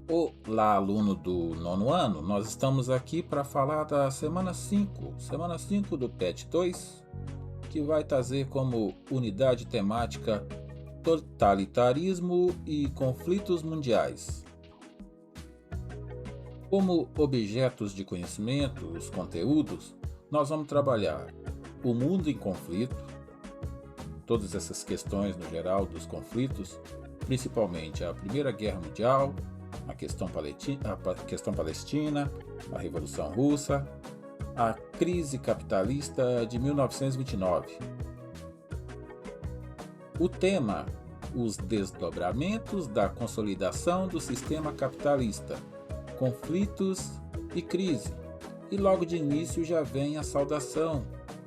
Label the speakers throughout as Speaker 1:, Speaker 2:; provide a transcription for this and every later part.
Speaker 1: Olá, aluno do nono ano, nós estamos aqui para falar da semana 5 do PET 2, que vai trazer como unidade temática totalitarismo e conflitos mundiais. Como objetos de conhecimento, os conteúdos, nós vamos trabalhar o mundo em conflito, todas essas questões no geral dos conflitos, principalmente a Primeira Guerra Mundial, a questão palestina, a Revolução Russa, a crise capitalista de 1929. O tema: os desdobramentos da consolidação do sistema capitalista, conflitos e crise. E logo de início já vem a saudação: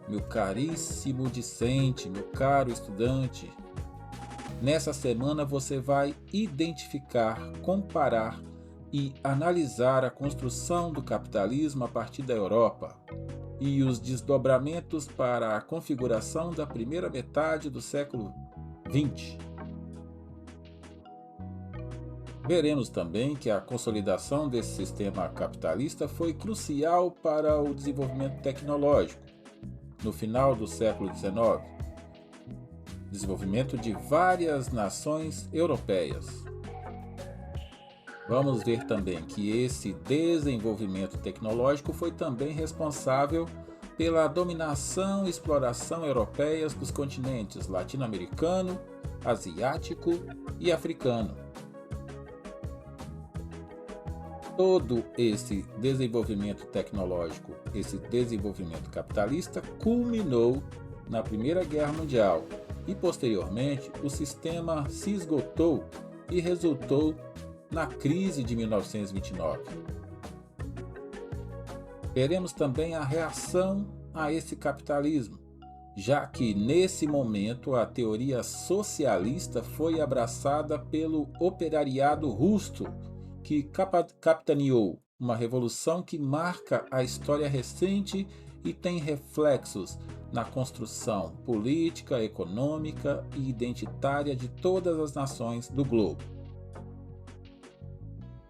Speaker 1: meu caríssimo discente, meu caro estudante. Nessa semana você vai identificar, comparar e analisar a construção do capitalismo a partir da Europa e os desdobramentos para a configuração da primeira metade do século XX. Veremos também que a consolidação desse sistema capitalista foi crucial para o desenvolvimento tecnológico no final do século XIX. Desenvolvimento de várias nações europeias. Vamos ver também que esse desenvolvimento tecnológico foi também responsável pela dominação e exploração europeias dos continentes latino-americano, asiático e africano. Todo esse desenvolvimento tecnológico, esse desenvolvimento capitalista, culminou na Primeira Guerra Mundial e, posteriormente, o sistema se esgotou e resultou na crise de 1929. Veremos também a reação a esse capitalismo, já que nesse momento a teoria socialista foi abraçada pelo operariado russo, que capitaneou uma revolução que marca a história recente e tem reflexos na construção política, econômica e identitária de todas as nações do globo.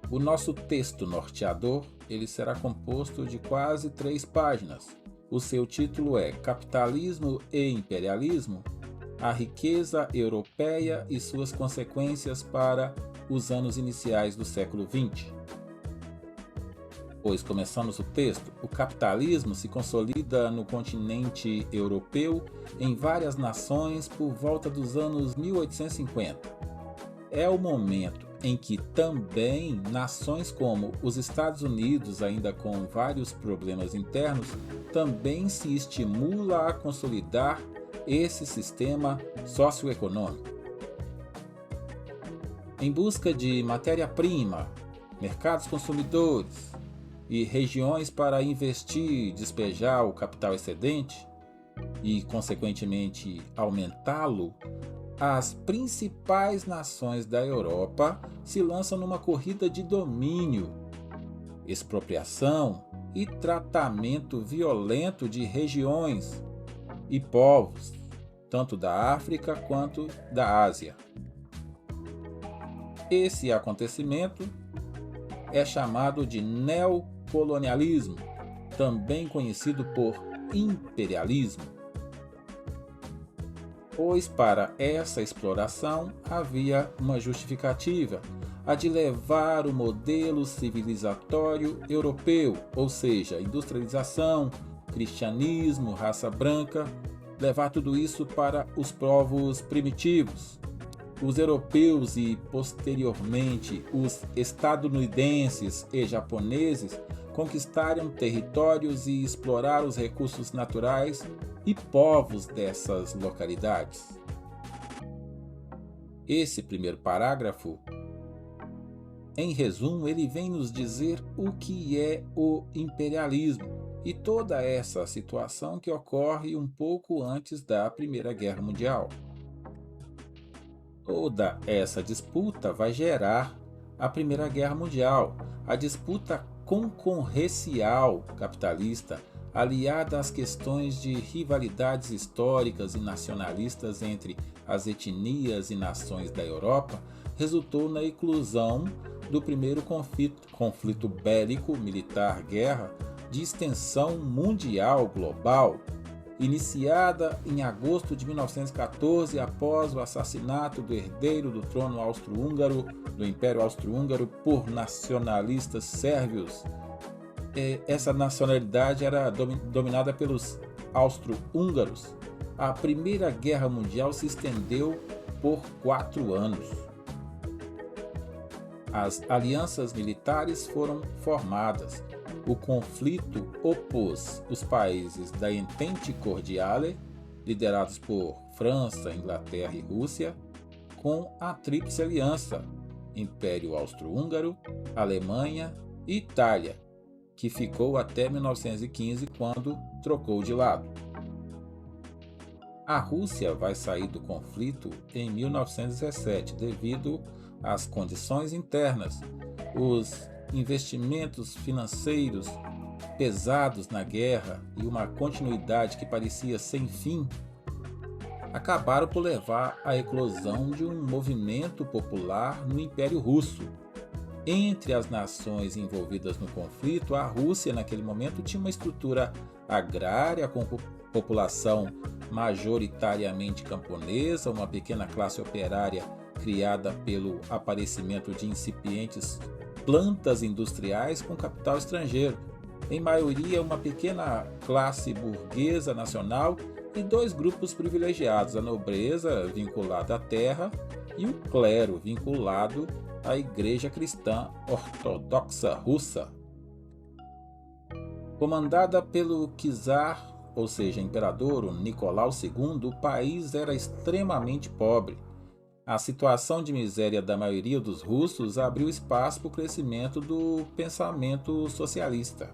Speaker 1: O nosso texto norteador, ele será composto de quase 3 páginas. O seu título é Capitalismo e Imperialismo, a riqueza europeia e suas consequências para os anos iniciais do século XX. Pois começamos o texto, o capitalismo se consolida no continente europeu em várias nações por volta dos anos 1850. É o momento em que também nações como os Estados Unidos, ainda com vários problemas internos, também se estimula a consolidar esse sistema socioeconômico. Em busca de matéria-prima, mercados consumidores e regiões para investir e despejar o capital excedente e, consequentemente, aumentá-lo, as principais nações da Europa se lançam numa corrida de domínio, expropriação e tratamento violento de regiões e povos, tanto da África quanto da Ásia. Esse acontecimento é chamado de neocolonialismo, também conhecido por imperialismo, pois para essa exploração havia uma justificativa, a de levar o modelo civilizatório europeu, ou seja, industrialização, cristianismo, raça branca, levar tudo isso para os povos primitivos. Os europeus e, posteriormente, os estadunidenses e japoneses conquistaram territórios e exploraram os recursos naturais e povos dessas localidades. Esse primeiro parágrafo, em resumo, ele vem nos dizer o que é o imperialismo e toda essa situação que ocorre um pouco antes da Primeira Guerra Mundial. Toda essa disputa vai gerar a Primeira Guerra Mundial, a disputa concorrencial capitalista, aliada às questões de rivalidades históricas e nacionalistas entre as etnias e nações da Europa, resultou na eclosão do primeiro conflito bélico militar guerra de extensão mundial global, iniciada em agosto de 1914 após o assassinato do herdeiro do trono austro-húngaro, do Império Austro-Húngaro, por nacionalistas sérvios. Essa nacionalidade era dominada pelos austro-húngaros. A Primeira Guerra Mundial se estendeu por 4 anos. As alianças militares foram formadas. O conflito opôs os países da Entente Cordiale, liderados por França, Inglaterra e Rússia, com a Tríplice Aliança, Império Austro-Húngaro, Alemanha e Itália, que ficou até 1915, quando trocou de lado. A Rússia vai sair do conflito em 1917 devido às condições internas, os investimentos financeiros pesados na guerra e uma continuidade que parecia sem fim acabaram por levar à eclosão de um movimento popular no Império Russo. Entre as nações envolvidas no conflito, a Rússia naquele momento tinha uma estrutura agrária com população majoritariamente camponesa, uma pequena classe operária criada pelo aparecimento de incipientes plantas industriais com capital estrangeiro, em maioria uma pequena classe burguesa nacional e 2 grupos privilegiados, a nobreza vinculada à terra e o clero vinculado à Igreja Cristã Ortodoxa Russa. Comandada pelo czar, ou seja, imperador Nicolau II, o país era extremamente pobre. A situação de miséria da maioria dos russos abriu espaço para o crescimento do pensamento socialista.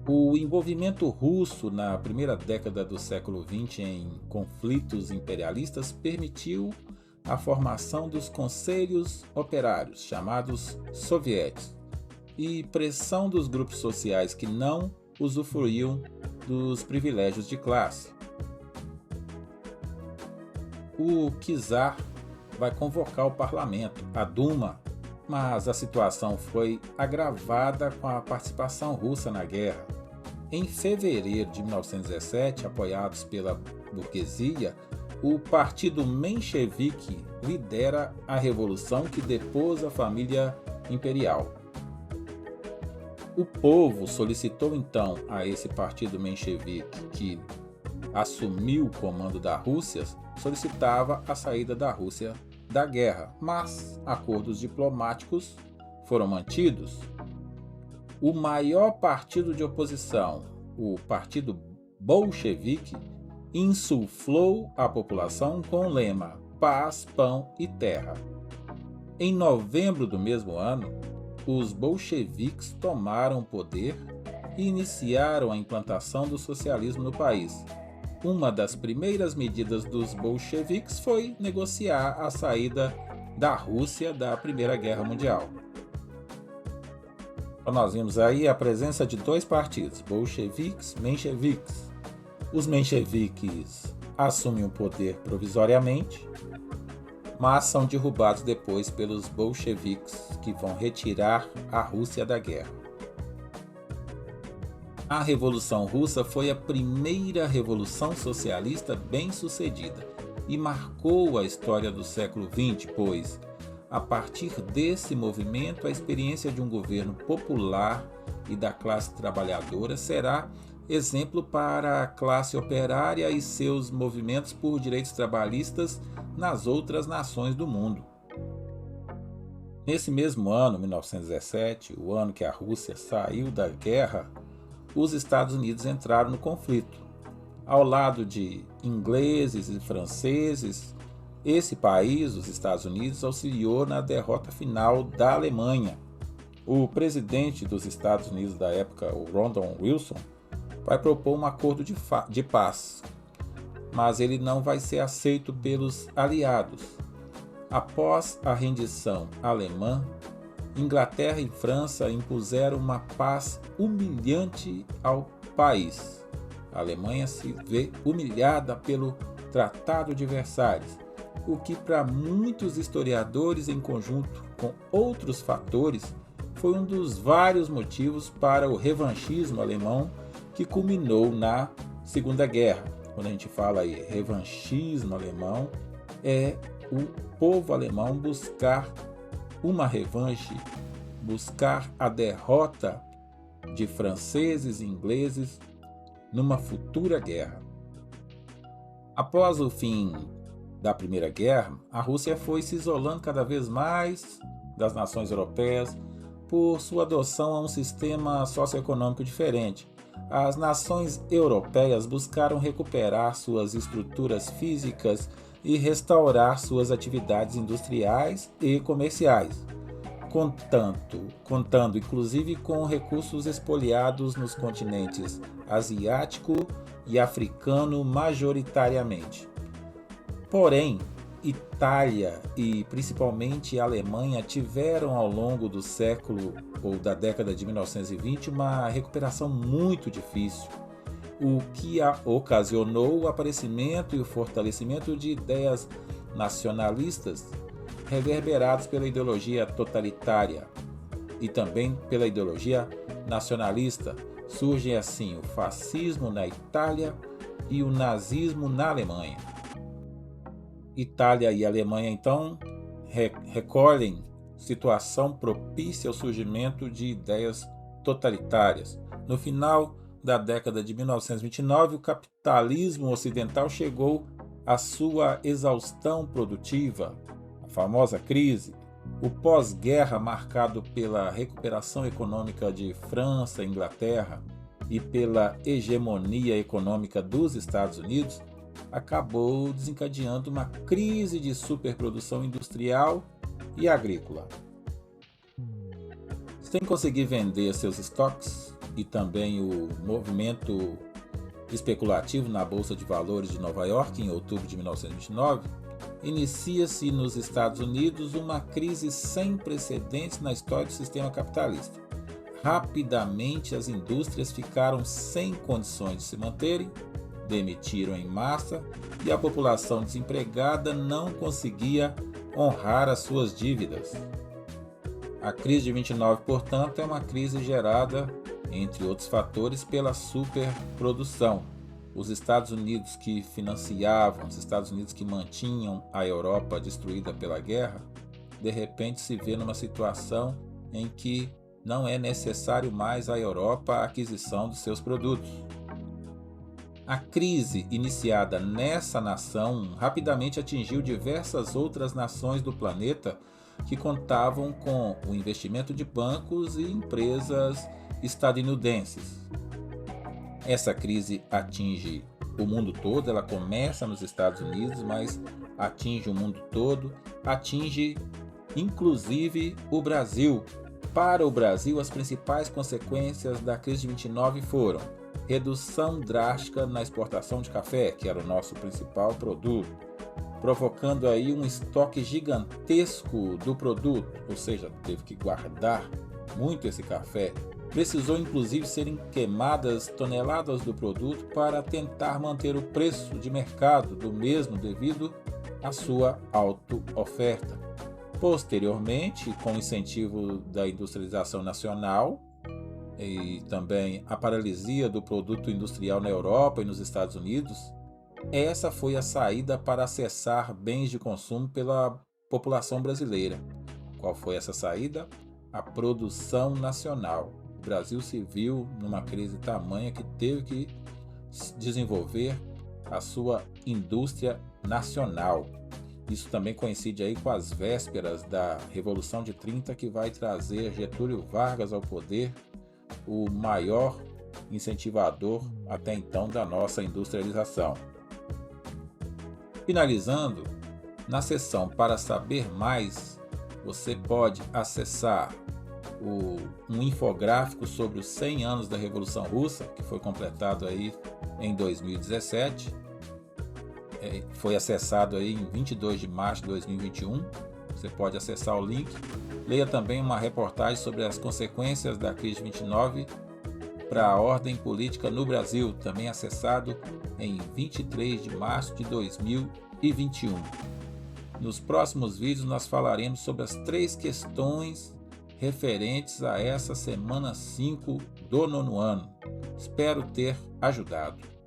Speaker 1: O envolvimento russo na primeira década do século XX em conflitos imperialistas permitiu a formação dos conselhos operários, chamados sovietes, e pressão dos grupos sociais que não usufruíam dos privilégios de classe. O czar vai convocar o parlamento, a Duma, mas a situação foi agravada com a participação russa na guerra. Em fevereiro de 1917, apoiados pela burguesia, o partido menchevique lidera a revolução que depôs a família imperial. O povo solicitou então a esse partido menchevique, que assumiu o comando da Rússia, solicitava a saída da Rússia da guerra, mas acordos diplomáticos foram mantidos. O maior partido de oposição, o Partido Bolchevique, insuflou a população com o lema Paz, Pão e Terra. Em novembro do mesmo ano, os bolcheviques tomaram o poder e iniciaram a implantação do socialismo no país. Uma das primeiras medidas dos bolcheviques foi negociar a saída da Rússia da Primeira Guerra Mundial. Então nós vimos aí a presença de 2 partidos, bolcheviques e mencheviques. Os mencheviques assumem o poder provisoriamente, mas são derrubados depois pelos bolcheviques, que vão retirar a Rússia da guerra. A Revolução Russa foi a primeira revolução socialista bem-sucedida e marcou a história do século XX, pois, a partir desse movimento, a experiência de um governo popular e da classe trabalhadora será exemplo para a classe operária e seus movimentos por direitos trabalhistas nas outras nações do mundo. Nesse mesmo ano, 1917, o ano que a Rússia saiu da guerra, os Estados Unidos entraram no conflito. Ao lado de ingleses e franceses, esse país, os Estados Unidos, auxiliou na derrota final da Alemanha. O presidente dos Estados Unidos da época, o Woodrow Wilson, vai propor um acordo de paz, mas ele não vai ser aceito pelos aliados. Após a rendição alemã, Inglaterra e França impuseram uma paz humilhante ao país. A Alemanha se vê humilhada pelo Tratado de Versalhes o que para muitos historiadores, em conjunto com outros fatores, foi um dos vários motivos para o revanchismo alemão que culminou na Segunda Guerra. Quando a gente fala aí revanchismo alemão, é o povo alemão buscar uma revanche, buscar a derrota de franceses e ingleses numa futura guerra. Após o fim da Primeira Guerra, a Rússia foi se isolando cada vez mais das nações europeias por sua adoção a um sistema socioeconômico diferente. As nações europeias buscaram recuperar suas estruturas físicas e restaurar suas atividades industriais e comerciais, contando inclusive com recursos expoliados nos continentes asiático e africano majoritariamente. Porém, Itália e principalmente a Alemanha tiveram ao longo do século ou da década de 1920 uma recuperação muito difícil, o que ocasionou o aparecimento e o fortalecimento de ideias nacionalistas reverberadas pela ideologia totalitária e também pela ideologia nacionalista. Surgem assim o fascismo na Itália e o nazismo na Alemanha. Itália e Alemanha, então, recolhem situação propícia ao surgimento de ideias totalitárias. No final da década de 1929, o capitalismo ocidental chegou à sua exaustão produtiva, a famosa crise. O pós-guerra, marcado pela recuperação econômica de França e Inglaterra e pela hegemonia econômica dos Estados Unidos, acabou desencadeando uma crise de superprodução industrial e agrícola. Sem conseguir vender seus estoques e também o movimento especulativo na Bolsa de Valores de Nova York em outubro de 1929, inicia-se nos Estados Unidos uma crise sem precedentes na história do sistema capitalista. Rapidamente as indústrias ficaram sem condições de se manterem, demitiram em massa e a população desempregada não conseguia honrar as suas dívidas. A crise de 29, portanto, é uma crise gerada, entre outros fatores, pela superprodução. Os Estados Unidos que financiavam, os Estados Unidos que mantinham a Europa destruída pela guerra, de repente se vê numa situação em que não é necessário mais à Europa a aquisição dos seus produtos. A crise iniciada nessa nação rapidamente atingiu diversas outras nações do planeta que contavam com o investimento de bancos e empresas estadunidenses. Essa crise atinge o mundo todo, ela começa nos Estados Unidos, mas atinge o mundo todo, atinge inclusive o Brasil. Para o Brasil, as principais consequências da crise de 29 foram redução drástica na exportação de café, que era o nosso principal produto, provocando aí um estoque gigantesco do produto, ou seja, teve que guardar muito esse café. Precisou inclusive serem queimadas toneladas do produto para tentar manter o preço de mercado do mesmo devido à sua alta oferta. Posteriormente, com o incentivo da industrialização nacional e também a paralisia do produto industrial na Europa e nos Estados Unidos, essa foi a saída para acessar bens de consumo pela população brasileira. Qual foi essa saída? A produção nacional. O Brasil se viu numa crise tamanha que teve que desenvolver a sua indústria nacional. Isso também coincide aí com as vésperas da Revolução de 30, que vai trazer Getúlio Vargas ao poder, o maior incentivador até então da nossa industrialização. Finalizando, na seção Para Saber Mais, você pode acessar um infográfico sobre os 100 anos da Revolução Russa, que foi completado aí em 2017. Foi acessado aí em 22 de março de 2021. Você pode acessar o link. Leia também uma reportagem sobre as consequências da crise de 29 para a ordem política no Brasil, também acessado em 23 de março de 2021. Nos próximos vídeos nós falaremos sobre as 3 questões referentes a essa semana 5 do 9º ano. Espero ter ajudado.